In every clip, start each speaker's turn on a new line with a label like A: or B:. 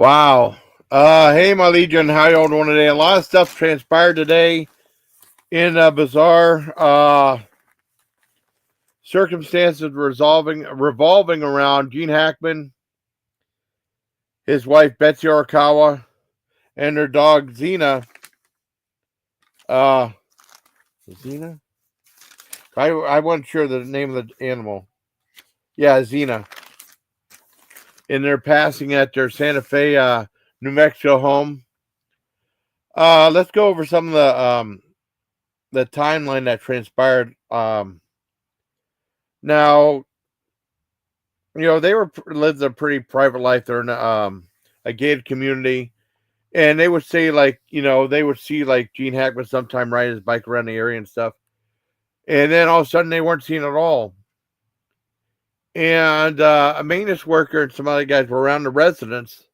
A: Wow. Hey, my Legion, how y'all doing today? A lot of stuff transpired today in bizarre circumstances revolving around Gene Hackman, his wife Betsy Arakawa, and their dog Xena. Uh, Xena? I wasn't sure the name of the animal. Yeah, Xena. In their passing at their Santa Fe, New Mexico home. Let's go over some of the timeline that transpired. Now, they lived a pretty private life. They're in a gated community, and they would say they would see like Gene Hackman sometime ride his bike around the area and stuff, and then all of a sudden they weren't seen at all. And a maintenance worker and some other guys were around the residence,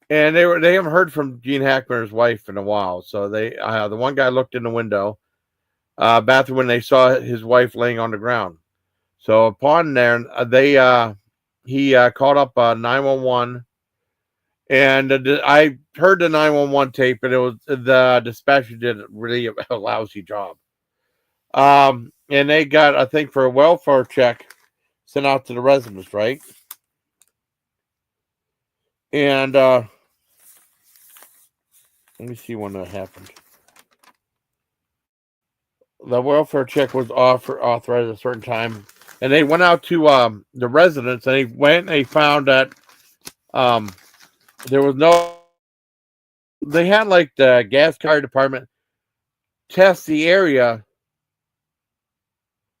A: and they haven't heard from Gene Hackman or his wife in a while. So the one guy looked in the window bathroom when they saw his wife laying on the ground. So upon there, he called up 911, and I heard the 911 tape, and it was the dispatcher did really a lousy job. And they got, I think, for a welfare check sent out to the residents, right? And let me see when that happened. The welfare check was authorized at a certain time, and they went out to the residents, and they found that there was no. They had like the gas fire department test the area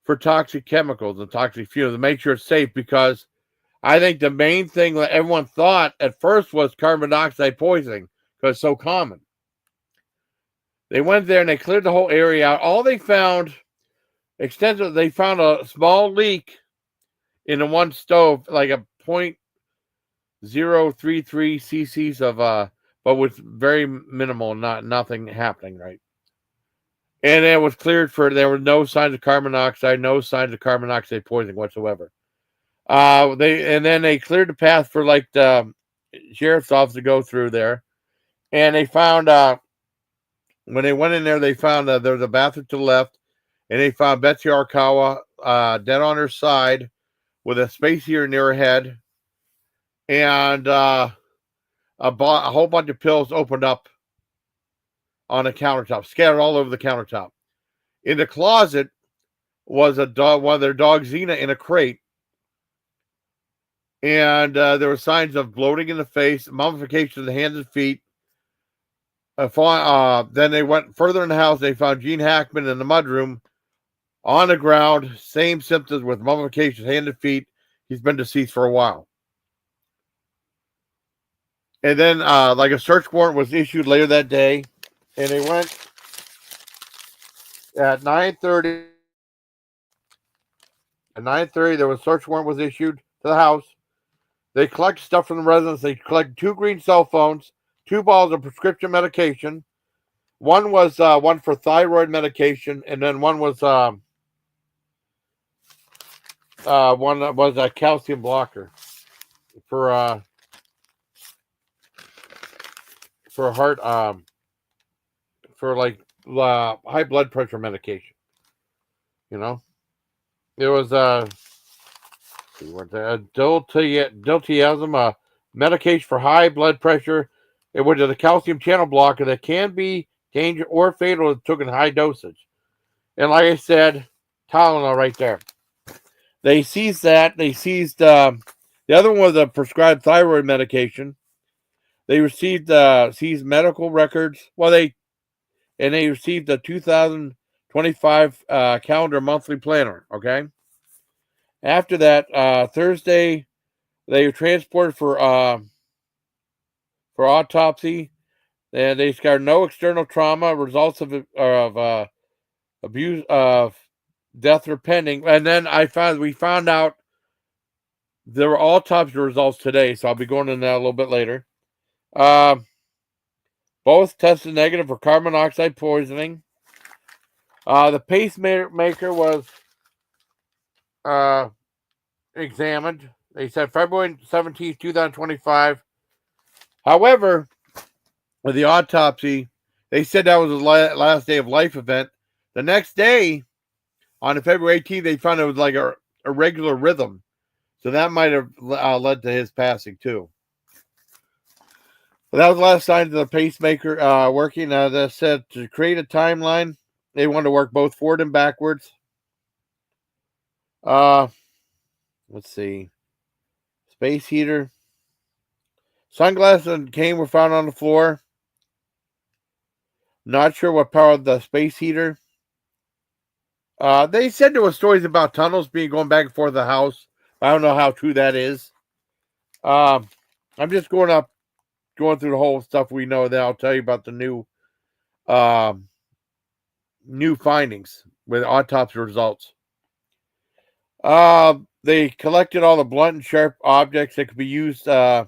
A: for toxic chemicals and toxic fuels to make sure it's safe, because I think the main thing that everyone thought at first was carbon dioxide poisoning because it's so common. They went there and they cleared the whole area out. All they found they found a small leak in the one stove, like a 0.033 cc's of but with very minimal, nothing happening, right? And it was cleared there were no signs of carbon dioxide, no signs of carbon dioxide poisoning whatsoever. They cleared the path for like the sheriff's office to go through there, and they found when they went in there, they found there was a bathroom to the left, and they found Betsy Arakawa dead on her side with a space heater near her head, and a whole bunch of pills opened up on the countertop, scattered all over the countertop. In the closet was one of their dogs, Xena, in a crate. And there were signs of bloating in the face, mummification of the hands and feet. Then they went further in the house. They found Gene Hackman in the mudroom on the ground. Same symptoms with mummification, hands and feet. He's been deceased for a while. And then like a search warrant was issued later that day. And they went at 9:30. At 9:30, there was a search warrant was issued to the house. They collected stuff from the residents. They collected 2 green cell phones, 2 bottles of prescription medication. One was one for thyroid medication, and then one was a calcium blocker for heart for like high blood pressure medication. It was diltiazem, medication for high blood pressure, which is a calcium channel blocker that can be dangerous or fatal if taken in high dosage. And like I said, Tylenol right there. They seized that. They seized the other one was a prescribed thyroid medication. They received seized medical records. They received a 2025 calendar monthly planner. Okay. After that, Thursday, they were transported for autopsy. And they discovered no external trauma. Results of abuse of death are pending. And then we found out there were autopsy results today, so I'll be going into that a little bit later. Both tested negative for carbon monoxide poisoning. The pacemaker was examined. They said February 17th, 2025. However, with the autopsy, they said that was his last day of life event. The next day, on February 18th, they found it was like a irregular rhythm. So that might have led to his passing too. But that was the last sign of the pacemaker working. As I said, to create a timeline, they wanted to work both forward and backwards. Let's see. Space heater. Sunglasses and cane were found on the floor. Not sure what powered the space heater. They said there were stories about tunnels being going back and forth the house. I don't know how true that is. I'm just going through the whole stuff we know. Then I'll tell you about the new findings with autopsy results. They collected all the blunt and sharp objects that could be used as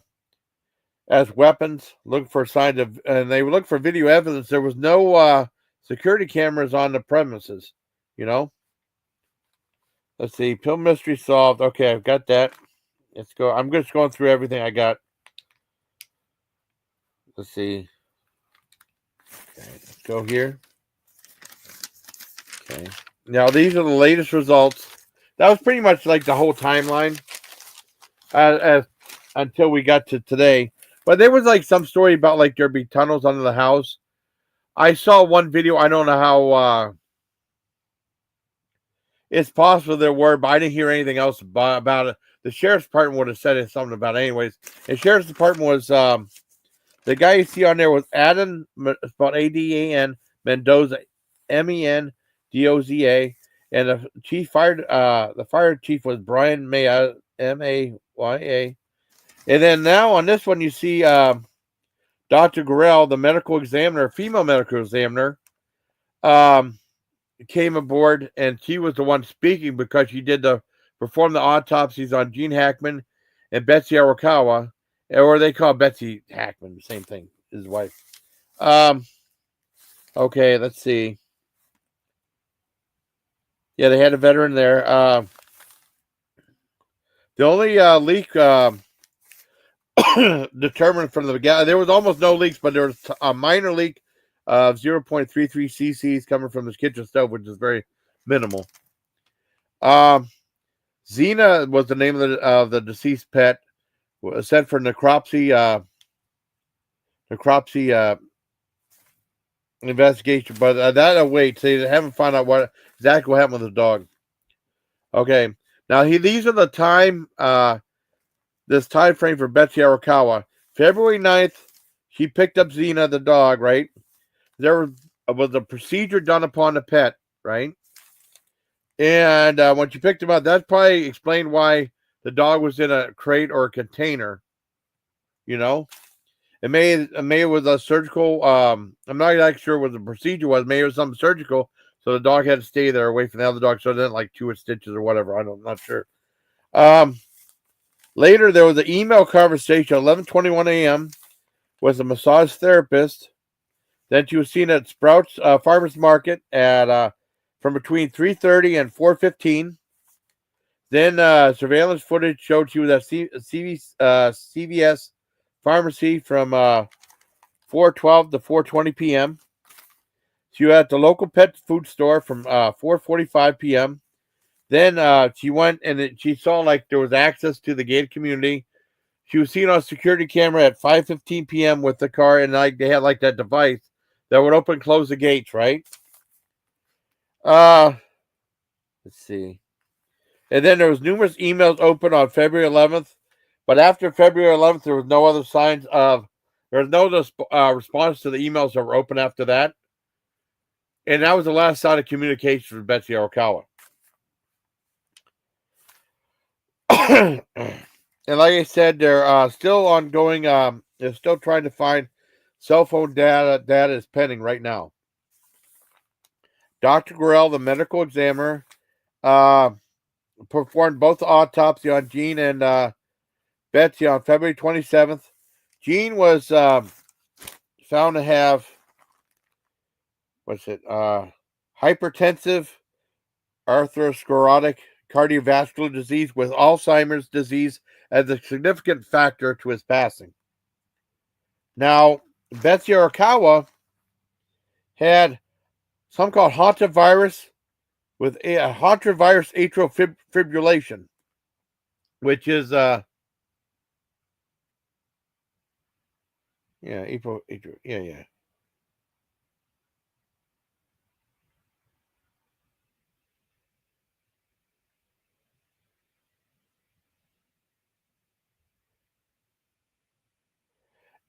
A: weapons. Look for signs of, and they looked for video evidence. There was no security cameras on the premises. Let's see. Pill mystery solved. Okay, I've got that. Let's go. I'm just going through everything I got. Let's see. Okay, let's go here. Okay. Now, these are the latest results. That was pretty much like the whole timeline until we got to today. But there was like some story about like there'd be tunnels under the house. I saw one video. I don't know how it's possible there were, but I didn't hear anything else about it. The sheriff's department would have said something about it anyways. The sheriff's department was the guy you see on there was Adam, spelled Adan Mendoza, Mendoza, and the fire chief was Brian Maya, Maya. And then now on this one you see Dr. Gorell, the medical examiner, female medical examiner, came aboard, and she was the one speaking because she perform the autopsies on Gene Hackman and Betsy Arakawa, or they call Betsy Hackman, the same thing, his wife. Okay, let's see. Yeah, they had a veteran there. The only leak determined from the gas, there was almost no leaks, but there was a minor leak of 0.33 cc's coming from his kitchen stove, which is very minimal. Xena was the name of the deceased pet. Was sent for necropsy investigation, but that awaits. They haven't found out exactly what happened with the dog. Okay, now these are the time this time frame for Betsy Arakawa. February 9th, she picked up Xena, the dog, right? There was a procedure done upon the pet, right? And when she picked him up, that probably explained why the dog was in a crate or a container. It may was a surgical. I'm not exactly sure what the procedure was. Maybe it was something surgical, so the dog had to stay there away from the other dog, so it didn't like chew its stitches or whatever. I'm not sure. Later, there was an email conversation at 11:21 a.m. with a massage therapist. Then she was seen at Sprouts Farmers Market at from between 3:30 and 4:15. Then surveillance footage showed she was at CVS Pharmacy from 4:12 to 4:20 p.m. She was at the local pet food store from 4:45 p.m. Then she went and she saw like there was access to the gated community. She was seen on a security camera at 5:15 p.m. with the car, and like they had like that device that would open and close the gates, right? Let's see. And then there was numerous emails open on February 11th, but after February 11th, there was no other signs of. There was no response to the emails that were open after that, and that was the last sign of communication with Betsy Arakawa. And like I said, they're still ongoing. They're still trying to find cell phone data. Data is pending right now. Dr. Gorell, the medical examiner, performed both autopsy on Gene and Betsy on February 27th. Gene was found to have hypertensive atherosclerotic cardiovascular disease with Alzheimer's disease as a significant factor to his passing. Now, Betsy Arakawa had something called hantavirus with a hantavirus atrial fibrillation, which is yeah.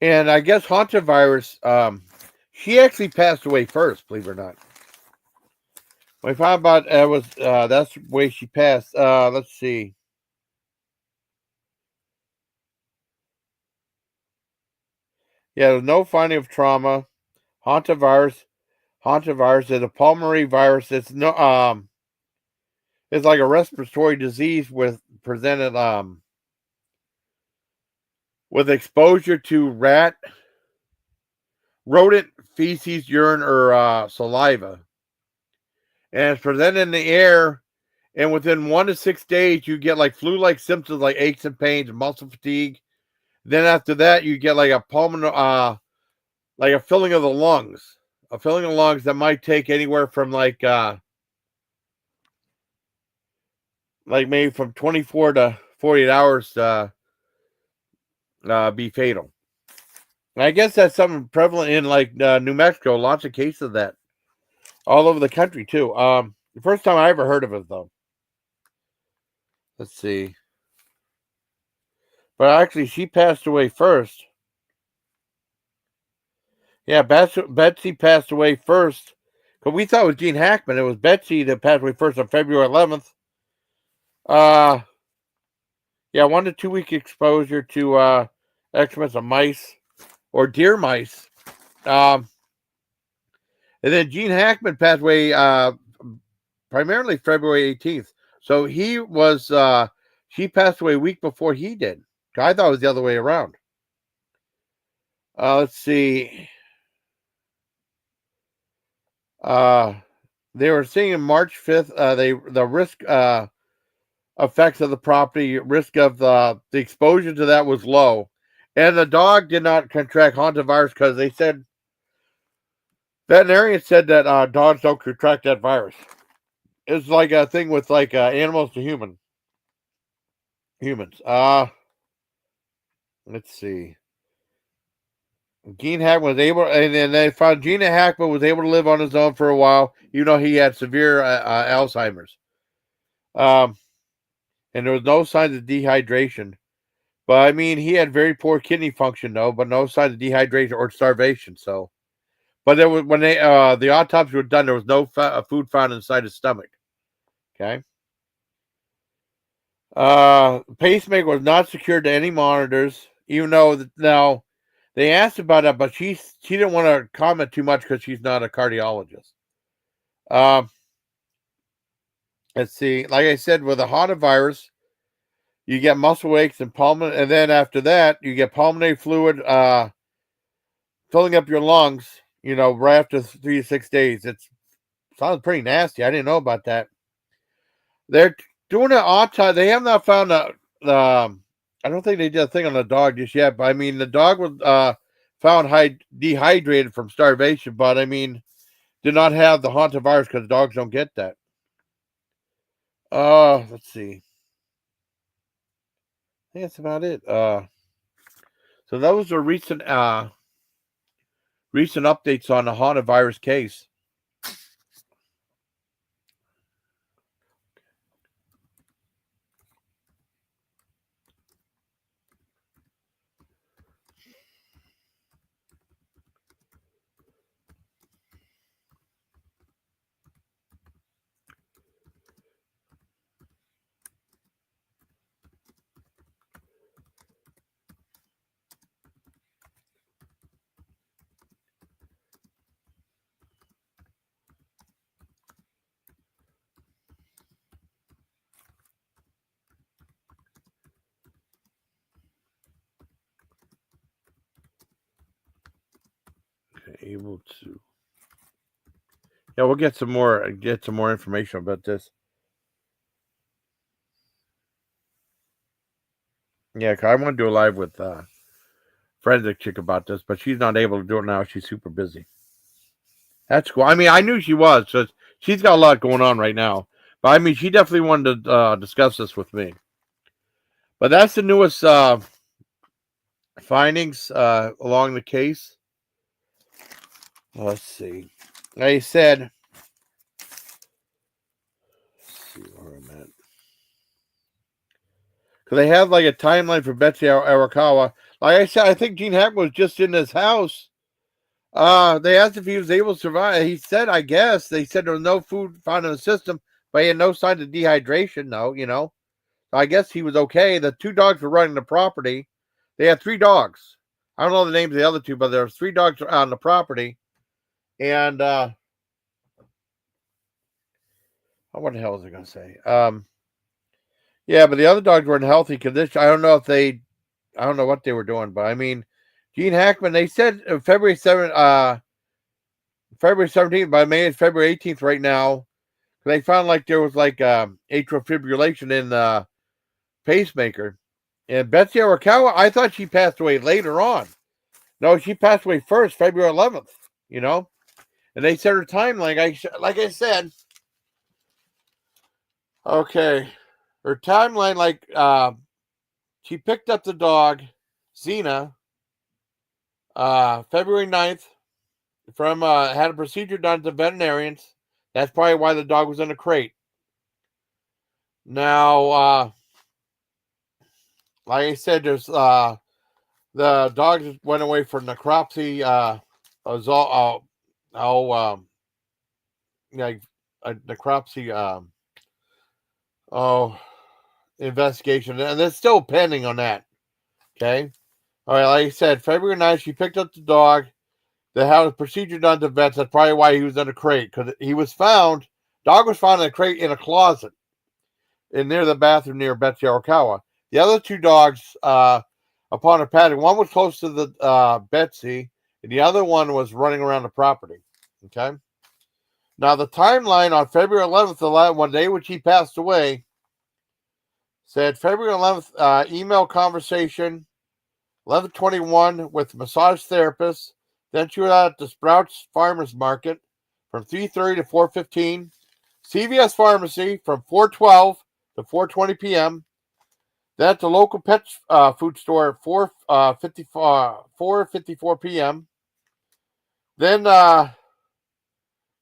A: And I guess hantavirus, she actually passed away first, believe it or not. When I found out that's the way she passed. Let's see. Yeah, there's no finding of trauma. Hantavirus, hantavirus is a pulmonary virus. It's like a respiratory disease with presented with exposure to rodent feces, urine, or saliva, and it's presented in the air. And within 1 to 6 days, you get like flu-like symptoms like aches and pains, and muscle fatigue. Then after that, you get like a pulmonary, like a filling of the lungs, that might take anywhere from like maybe from 24 to 48 hours to be fatal. And I guess that's something prevalent in like New Mexico. Lots of cases of that all over the country too. The first time I ever heard of it though. Let's see. But actually, she passed away first. Yeah, Betsy passed away first. Because we thought it was Gene Hackman. It was Betsy that passed away first on February 11th. Yeah, 1 to 2 week exposure to excrements of mice or deer mice. And then Gene Hackman passed away primarily February 18th. So she passed away a week before he did. I thought it was the other way around. Let's see. They were seeing March 5th, the risk effects of the property, risk of the exposure to that was low. And the dog did not contract hantavirus because they said, veterinarians said that dogs don't contract that virus. It's like a thing with like animals to humans. Let's see. Gene Hackman was able, and then they found Gene Hackman was able to live on his own for a while, even though he had severe Alzheimer's. And there was no signs of dehydration. But I mean, he had very poor kidney function, though, but no signs of dehydration or starvation. So, but there was when the autopsy was done, there was no food found inside his stomach. Okay. Pacemaker was not secured to any monitors, even though now they asked about it, but she didn't want to comment too much because she's not a cardiologist. Let's see. Like I said, with a hantavirus, you get muscle aches and pulmonary, and then after that, you get pulmonary fluid filling up your lungs. Right after 3 to 6 days. It sounds pretty nasty. I didn't know about that. They're doing an autopsy. They have not found I don't think they did a thing on the dog just yet. But I mean, the dog was found dehydrated from starvation. But I mean, did not have the hantavirus because dogs don't get that. Let's see. I think that's about it. So those are recent updates on the hantavirus case. Okay, able to. Yeah, we'll get some more information about this. Yeah, 'cause I want to do a live with forensic chick about this, but she's not able to do it now. She's super busy. That's cool. I mean, I knew she was, so she's got a lot going on right now. But I mean, she definitely wanted to discuss this with me. But that's the newest findings along the case. Let's see. Like I said, let's see where I'm at. Because they have like a timeline for Betsy Arakawa. Like I said, I think Gene Hackman was just in his house. They asked if he was able to survive. He said, I guess. They said there was no food found in the system, but he had no signs of dehydration, no, I guess he was okay. The 2 dogs were running the property. They had 3 dogs. I don't know the names of the other 2, but there were 3 dogs on the property. And what the hell was I going to say? Yeah, but the other dogs were in healthy condition. I don't know what they were doing, but I mean, Gene Hackman, they said February 17th, but May is February 18th right now. They found like there was like atrial fibrillation in the pacemaker. And Betsy Arakawa, I thought she passed away later on. No, she passed away first, February 11th, And they said her timeline, like I said, okay, her timeline, like she picked up the dog, Xena, February 9th, from had a procedure done at the veterinarians. That's probably why the dog was in a crate. Now, like I said, there's the dog went away for necropsy. Necropsy. Investigation, and it's still pending on that. Okay. All right. Like I said, February 9th, she picked up the dog. They had a procedure done to vets. That's probably why he was in a crate, because he was found. Dog was found in a crate in a closet near the bathroom near Betsy Arakawa. The other 2 dogs, upon her patting, one was close to the Betsy, and the other one was running around the property. Okay. Now the timeline on February 11th, one day when she passed away, said February 11th, email conversation, 11:21 with massage therapist. Then she was at the Sprouts Farmers Market from 3:30 to 4:15. CVS Pharmacy from 4:12 to 4:20 p.m. Then at the local pet food store at 4:54 p.m. Then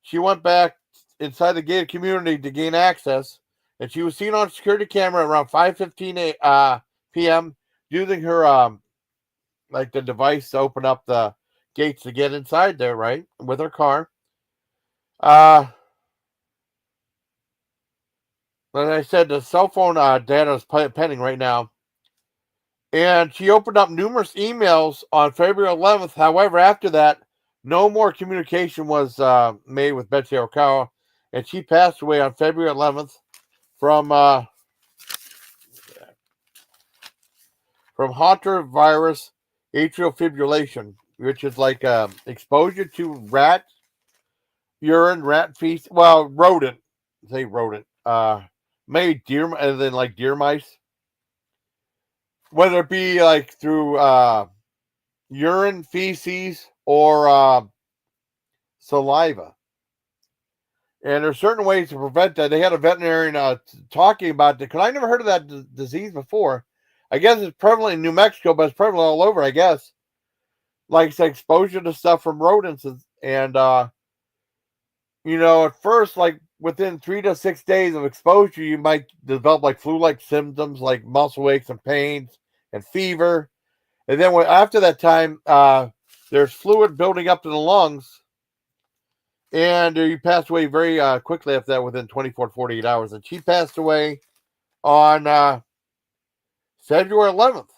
A: she went back inside the gated community to gain access, and she was seen on security camera around 5:15 p.m. using her like the device to open up the gates to get inside there, right, with her car. Like I said, the cell phone data is pending right now. And she opened up numerous emails on February 11th. However, after that, no more communication was made with Betsy Arakawa, and she passed away on February 11th from Hunter virus atrial fibrillation, which is like exposure to rat urine, rat feces. Well, rodent. Say rodent. Maybe deer, and then like deer mice. Whether it be like through urine, feces, or saliva. And there's certain ways to prevent that. They had a veterinarian talking about it, because I never heard of that disease before. I guess it's prevalent in New Mexico, but it's prevalent all over, I guess. Like it's exposure to stuff from rodents. And at first, like within 3 to 6 days of exposure, you might develop like flu-like symptoms, like muscle aches and pains and fever. And then after that time, there's fluid building up in the lungs. And you passed away very quickly after that, within 24 to 48 hours. And she passed away on February 11th,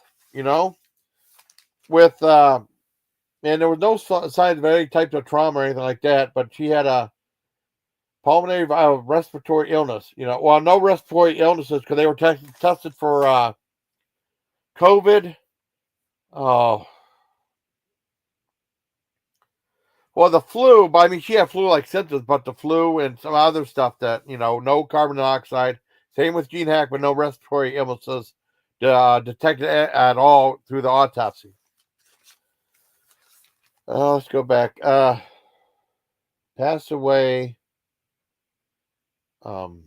A: with, and there was no signs of any type of trauma or anything like that, but she had a pulmonary respiratory illness, no respiratory illnesses, because they were tested for COVID. Oh. Well, the flu, but I mean, she had flu-like symptoms, but the flu and some other stuff that, no carbon dioxide. Same with Gene Hackman, no respiratory illnesses detected at all through the autopsy. Let's go back. Passed away. February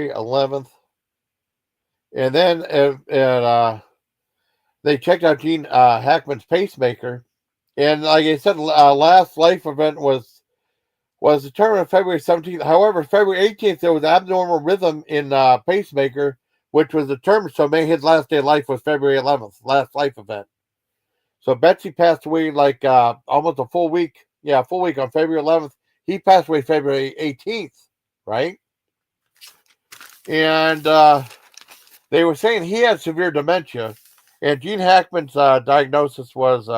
A: 11th. And then they checked out Gene Hackman's pacemaker. And like I said, last life event was determined on February 17th. However, February 18th, there was abnormal rhythm in pacemaker, which was determined. So maybe his last day of life was February 11th, last life event. So Betsy passed away like almost a full week. Yeah, a full week on February 11th. He passed away February 18th, right? And they were saying he had severe dementia. And Gene Hackman's diagnosis was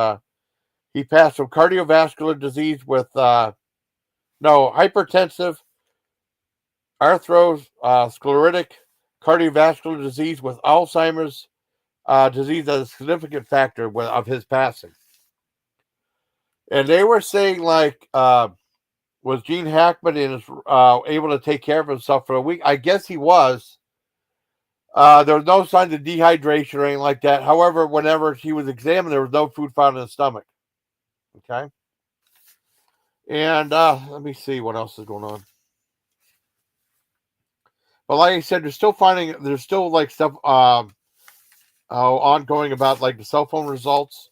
A: he passed from cardiovascular disease with hypertensive, atherosclerotic cardiovascular disease with Alzheimer's disease as a significant factor of his passing. And they were saying, like, was Gene Hackman able to take care of himself for a week? I guess he was. There was no signs of dehydration or anything like that. However, whenever he was examined, there was no food found in his stomach. Okay. And let me see what else is going on. But like I said, there's still like stuff ongoing about like the cell phone results.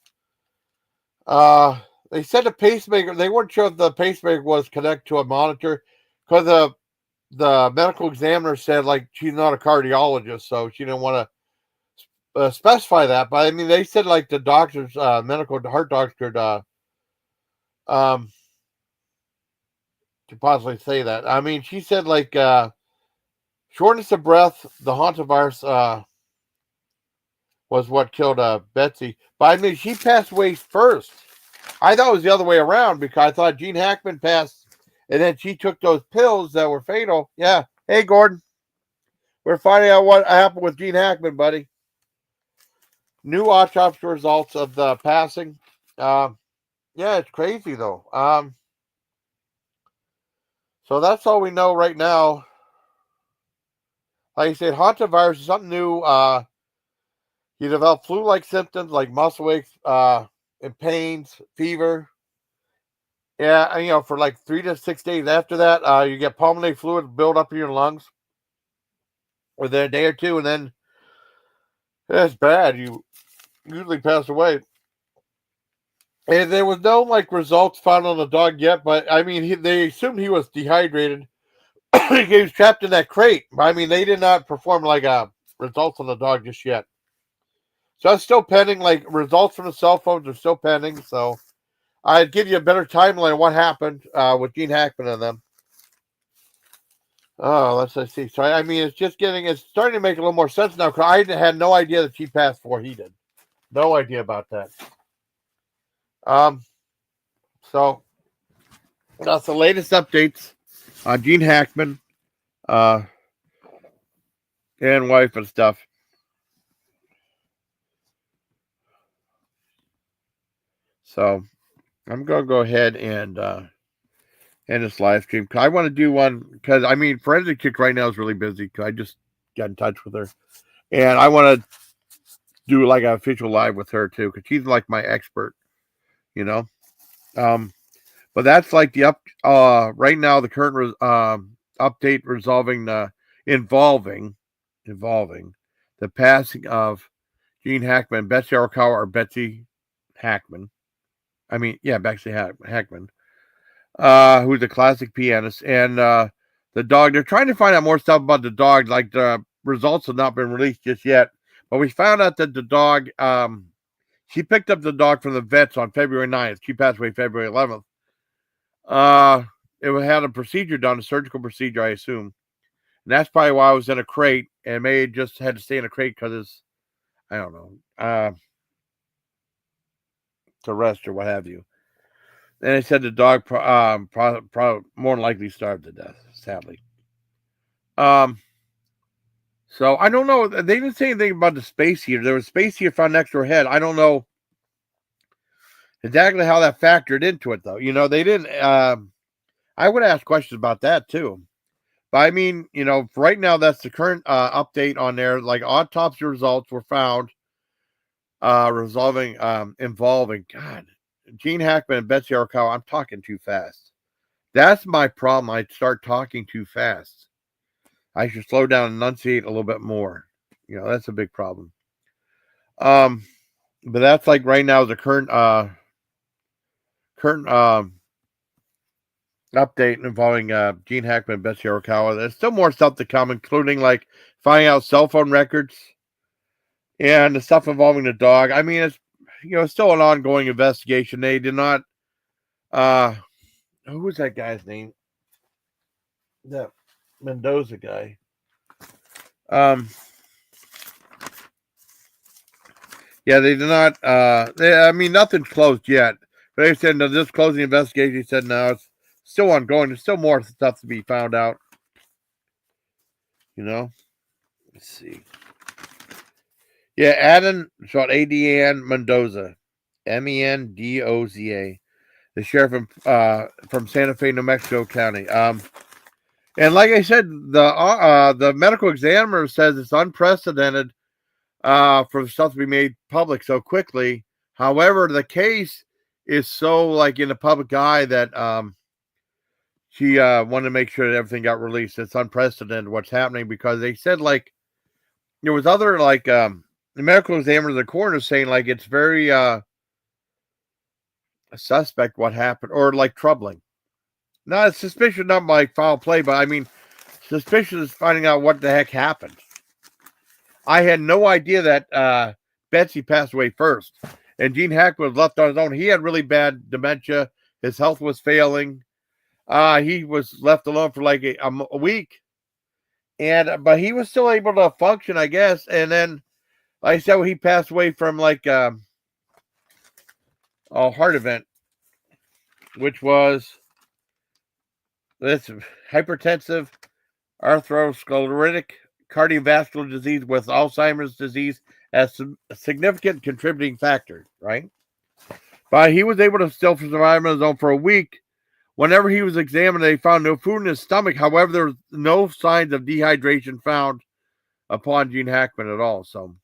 A: They said the pacemaker, they weren't sure if the pacemaker was connected to a monitor because the medical examiner said like she's not a cardiologist, so she didn't want to specify that. But I mean, they said like the doctors, medical heart doctor could possibly say that. I mean, she said like shortness of breath, the hantavirus was what killed Betsy. But I mean, she passed away first. I thought it was the other way around because I thought Gene Hackman passed and then she took those pills that were fatal. Yeah. Hey, Gordon. We're finding out what happened with Gene Hackman, buddy. New autopsy results of the passing. Yeah, it's crazy, though. So that's all we know right now. Like I said, hantavirus is something new. You develop flu-like symptoms like muscle aches, and pains, fever. Yeah, and, for like 3 to 6 days after that, you get pulmonary fluid build up in your lungs within a day or two, and then it's bad. You usually pass away. And there was no like results found on the dog yet, but I mean, they assumed he was dehydrated. He was trapped in that crate. I mean, they did not perform like results on the dog just yet. So it's still pending. Like results from the cell phones are still pending. So I'd give you a better timeline of what happened with Gene Hackman and them. Oh, let's see. So I mean, it's starting to make a little more sense now. Cause I had no idea that she passed before he did. No idea about that. So that's the latest updates on Gene Hackman, and wife and stuff. So I'm gonna go ahead and end this live stream. I want to do one because I mean, Forensic Chick right now is really busy. Cause I just got in touch with her, and I want to do like an official live with her too, because she's like my expert, you know. But that's like the right now the current update involving the passing of Gene Hackman, Betsy Arakawa, or Betsy Hackman. I mean, yeah, Betsy Hackman, who's a classic pianist, and the dog. They're trying to find out more stuff about the dog. Like the results have not been released just yet, but we found out that the dog. She picked up the dog from the vets on February 9th. She passed away February 11th. It had a procedure done, a surgical procedure, I assume. And that's probably why I was in a crate, and may just had to stay in a crate because it's, I don't know, to rest or what have you. And they said the dog more than likely starved to death, sadly. So I don't know. They didn't say anything about the space heater. There was a space heater found next to her head. I don't know exactly how that factored into it, though. They didn't. I would ask questions about that too. But I mean, right now that's the current update on there. Like autopsy results were found involving God, Gene Hackman and Betsy Arakawa. I'm talking too fast. That's my problem. I start talking too fast. I should slow down and enunciate a little bit more. That's a big problem. But that's like right now the current update involving Gene Hackman and Betsy Arakawa. There's still more stuff to come, including like finding out cell phone records and the stuff involving the dog. I mean, it's still an ongoing investigation. They did not. Who was that guy's name? That Mendoza guy. Yeah, they did not. I mean, nothing's closed yet. But they said no, this closing investigation. He said no, it's still ongoing. There's still more stuff to be found out. Let's see. Yeah, Adam shot Adn Mendoza, Mendoza, the sheriff from Santa Fe, New Mexico County. And like I said, the medical examiner says it's unprecedented for the stuff to be made public so quickly. However, the case is so like in the public eye that she wanted to make sure that everything got released. It's unprecedented what's happening because they said like there was other like the medical examiner, the coroner, saying like it's very suspect what happened or like troubling. Not suspicious, not like foul play, but I mean suspicious finding out what the heck happened. I had no idea that Betsy passed away first, and Gene Hackman was left on his own. He had really bad dementia. His health was failing. He was left alone for like a week, but he was still able to function, I guess. And then, like I said, he passed away from like a heart event, which was this hypertensive atherosclerotic cardiovascular disease with Alzheimer's disease as a significant contributing factor, right? But he was able to still survive on his own for a week. Whenever he was examined, they found no food in his stomach. However, there was no signs of dehydration found upon Gene Hackman at all. So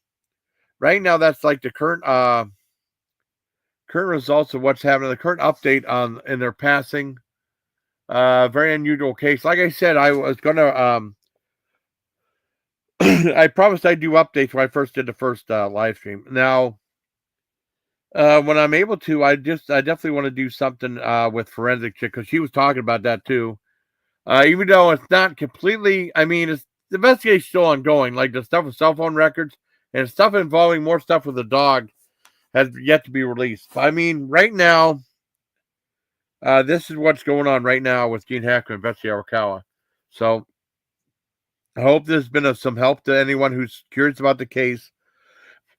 A: right now, that's like the current results of what's happening, the current update in their passing. Very unusual case. Like I said, I was going to I promised I'd do updates when I first did the first live stream. Now, when I'm able to, I definitely want to do something with forensic chick because she was talking about that too. Even though it's not completely, I mean, the investigation's still ongoing. Like the stuff with cell phone records and stuff involving more stuff with the dog has yet to be released. I mean, right now, this is what's going on right now with Gene Hackman and Betsy Arakawa. So I hope this has been of some help to anyone who's curious about the case.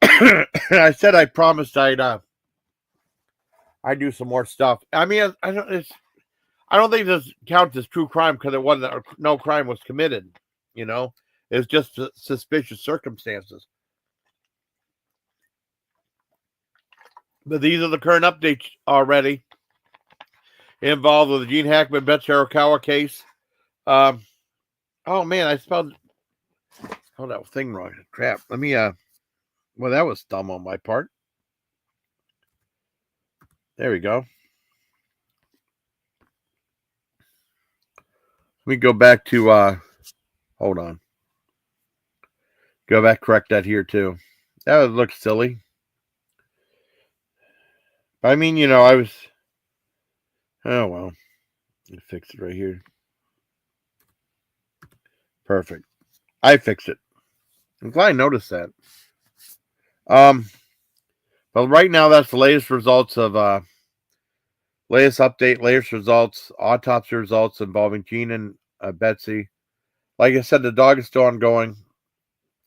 A: I said I promised I'd do some more stuff. I mean, I don't think this counts as true crime because it wasn't. No crime was committed. It's just suspicious circumstances. But these are the current updates already involved with the Gene Hackman Betsy Arakawa case. Oh man, I spelled that thing wrong. Crap. Let me well, that was dumb on my part. There we go. Let me go back to hold on. Go back, correct that here too. That would look silly. I mean, I was oh well. Let me fix it right here. Perfect. I fixed it. I'm glad I noticed that. But right now that's the latest results of latest update, latest results, autopsy results involving Gene and Betsy. Like I said, the dog is still ongoing.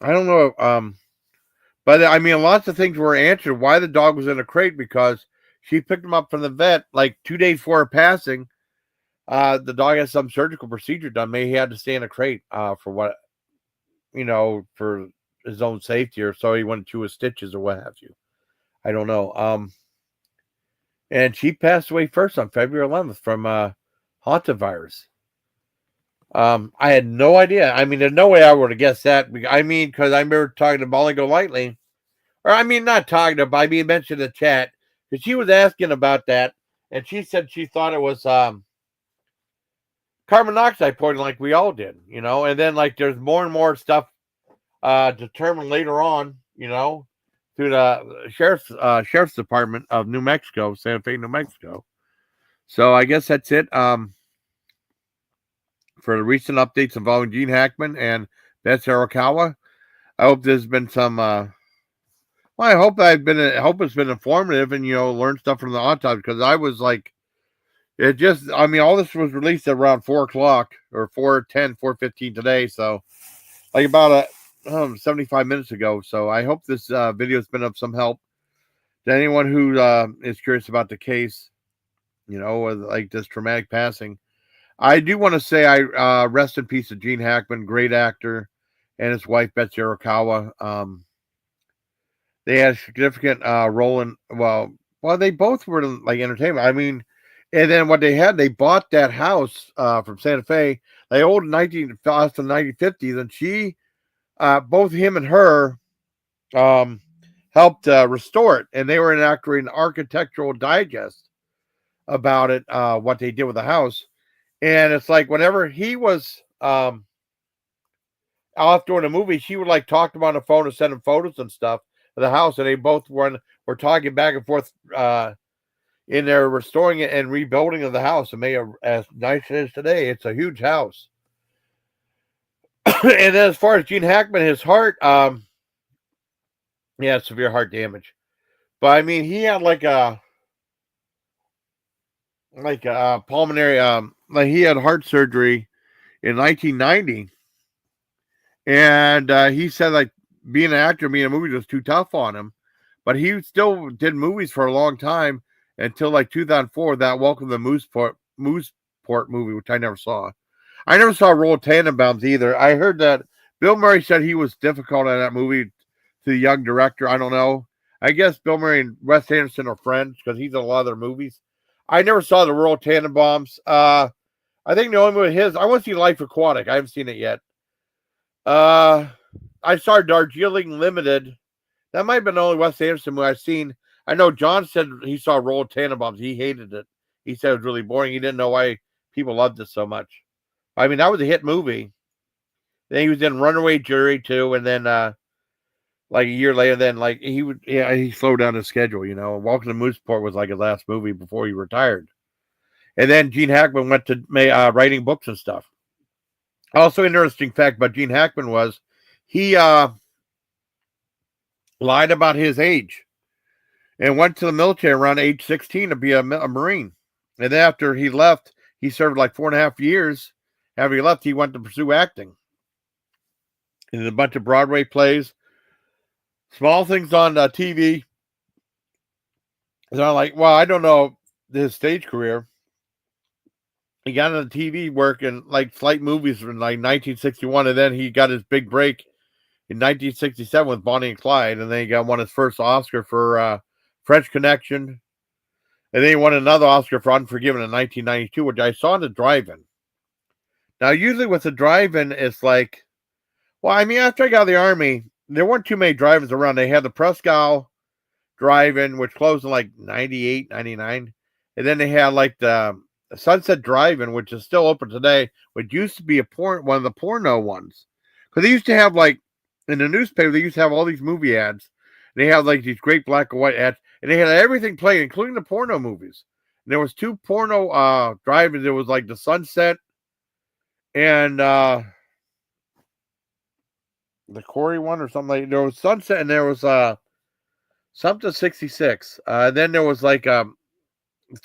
A: I don't know. But I mean, lots of things were answered. Why the dog was in a crate because she picked him up from the vet like 2 days before her passing. The dog had some surgical procedure done. Maybe he had to stay in a crate for what, for his own safety, or so he went to his stitches or what have you. I don't know. And she passed away first on February 11th from hantavirus. I had no idea. I mean, there's no way I would have guessed that. I mean, because I remember talking to Molly Golightly, or I mean, not talking to, but I mean, mentioned in the chat because she was asking about that, and she said she thought it was carbon monoxide poisoning, like we all did, you know. And then like there's more and more stuff determined later on, you know, through the sheriff's department of New Mexico, Santa Fe, New Mexico. So I guess that's it for the recent updates involving Gene Hackman and Betsy Arakawa. I hope there's been some. Well, I hope it's been informative and learned stuff from the autopsy, because I was like, it just. I mean, all this was released at around 4:00 or 4:10, 4:15 today, so like about 75 minutes ago. So I hope this video has been of some help to anyone who is curious about the case. With like this traumatic passing. I do want to say I rest in peace to Gene Hackman, great actor, and his wife Betsy Arakawa. They had a significant role in they both were like entertainment. I mean, and then what they bought that house from Santa Fe. They owned in 1950s, and she, both him and her, helped restore it, and they were actually an architectural digest about it, what they did with the house. And it's like whenever he was off doing a movie, she would like talk to him on the phone and send him photos and stuff of the house, and they both were talking back and forth in their restoring it and rebuilding of the house and made it as nice as it is today. It's a huge house. And then as far as Gene Hackman, his heart, severe heart damage. But I mean, he had like a pulmonary, like he had heart surgery in 1990, and he said like being an actor, being a movie was too tough on him, but he still did movies for a long time until like 2004. That Welcome to Mooseport movie, which I never saw. I never saw Roll Tannenbaums either. I heard that Bill Murray said he was difficult in that movie to the young director. I don't know. I guess Bill Murray and Wes Anderson are friends because he's in a lot of their movies. I never saw the Royal Tannenbaums. I think the only movie I want to see Life Aquatic. I haven't seen it yet. I saw Darjeeling Limited. That might have been the only Wes Anderson movie I've seen. I know John said he saw Royal Tannenbaums. He hated it. He said it was really boring. He didn't know why people loved it so much. I mean, that was a hit movie. Then he was in Runaway Jury too, and then like a year later, then like he slowed down his schedule. Welcome to Mooseport was like his last movie before he retired. And then Gene Hackman went to writing books and stuff. Also, interesting fact about Gene Hackman was he lied about his age and went to the military around age 16 to be a Marine. And then after he left, he served like 4.5 years. After he left, he went to pursue acting. And a bunch of Broadway plays, small things on TV. And I'm like, well, I don't know his stage career. He got into TV work in like slight movies from like 1961, and then he got his big break in 1967 with Bonnie and Clyde, and then he won his first Oscar for French Connection, and then he won another Oscar for Unforgiven in 1992, which I saw in the drive-in. Now, usually with the drive-in, it's like, well, I mean, after I got out of the Army, there weren't too many drive-ins around. They had the Prescott drive-in, which closed in like 98, 99, and then they had like the Sunset Drive-in, which is still open today, which used to be one of the porno ones. Because they used to have like, in the newspaper, they used to have all these movie ads. And they had like these great black and white ads. And they had everything played, including the porno movies. And there was 2 porno drive-ins. There was like the Sunset and the Corey one or something like. There was Sunset and there was something 66. Then there was like something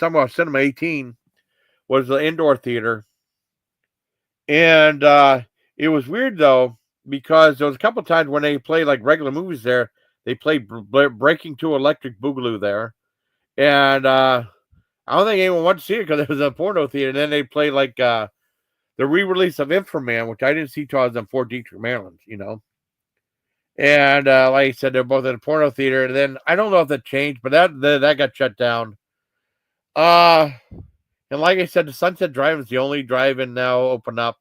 A: about Cinema 18 was the indoor theater. And it was weird though, because there was a couple times when they played like regular movies there. They played Breaking to Electric Boogaloo there. And I don't think anyone wanted to see it because it was a porno theater. And then they played like the re-release of Inframan, which I didn't see till I was in Fort Detrick, Maryland, And like I said, they're both in a porno theater. And then I don't know if that changed, but that got shut down. And like I said, the Sunset Drive is the only drive-in now open up.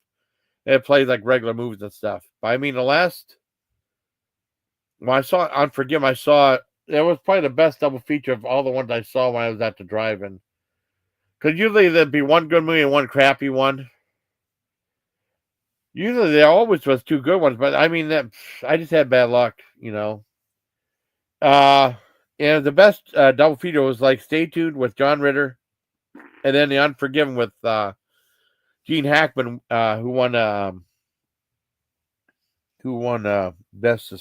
A: It plays like regular movies and stuff. But I mean, the last when I saw Unforgiven, I saw it was probably the best double feature of all the ones I saw when I was at the drive-in. Because usually there'd be one good movie and one crappy one. Usually there always was two good ones, but I mean that I just had bad luck, you know. Uh, and the best double feature was like Stay Tuned with John Ritter, and then The Unforgiven with Gene Hackman, who won best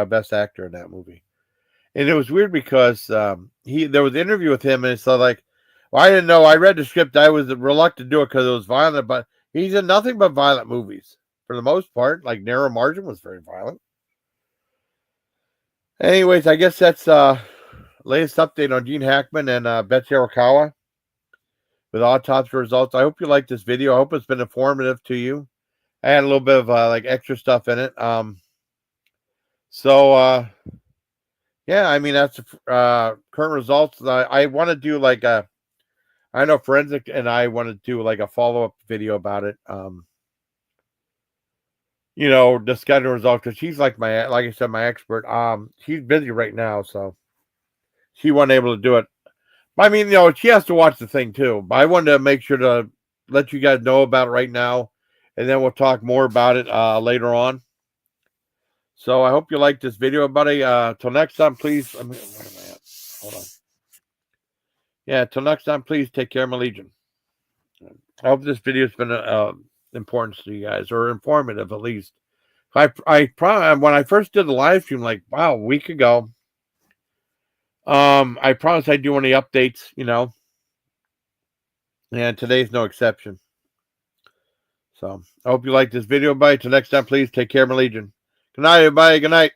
A: best actor in that movie. And it was weird because there was an interview with him, and it's like, well, I didn't know. I read the script. I was reluctant to do it because it was violent, but he's in nothing but violent movies for the most part. Like Narrow Margin was very violent. Anyways, I guess that's latest update on Gene Hackman and Betsy Arakawa with autopsy results. I hope you liked this video. I hope it's been informative to you. I had a little bit of like extra stuff in it. So yeah, I mean that's current results. I want to do like I know Forensic and I want to do like a follow-up video about it. You know, discussing the results because she's like like I said, my expert. She's busy right now, so she wasn't able to do it. I mean, you know, she has to watch the thing too. But I wanted to make sure to let you guys know about it right now, and then we'll talk more about it later on. So I hope you liked this video, buddy. Till next time, please. Where am I at? Hold on. Yeah, till next time, please take care, my legion. I hope this video has been important to you guys, or informative at least. When I first did the live stream, like wow, a week ago, I promised I'd do any updates, you know, and today's no exception. So I hope you like this video, buddy. Till next time, please take care, my legion. Good night, everybody. Good night.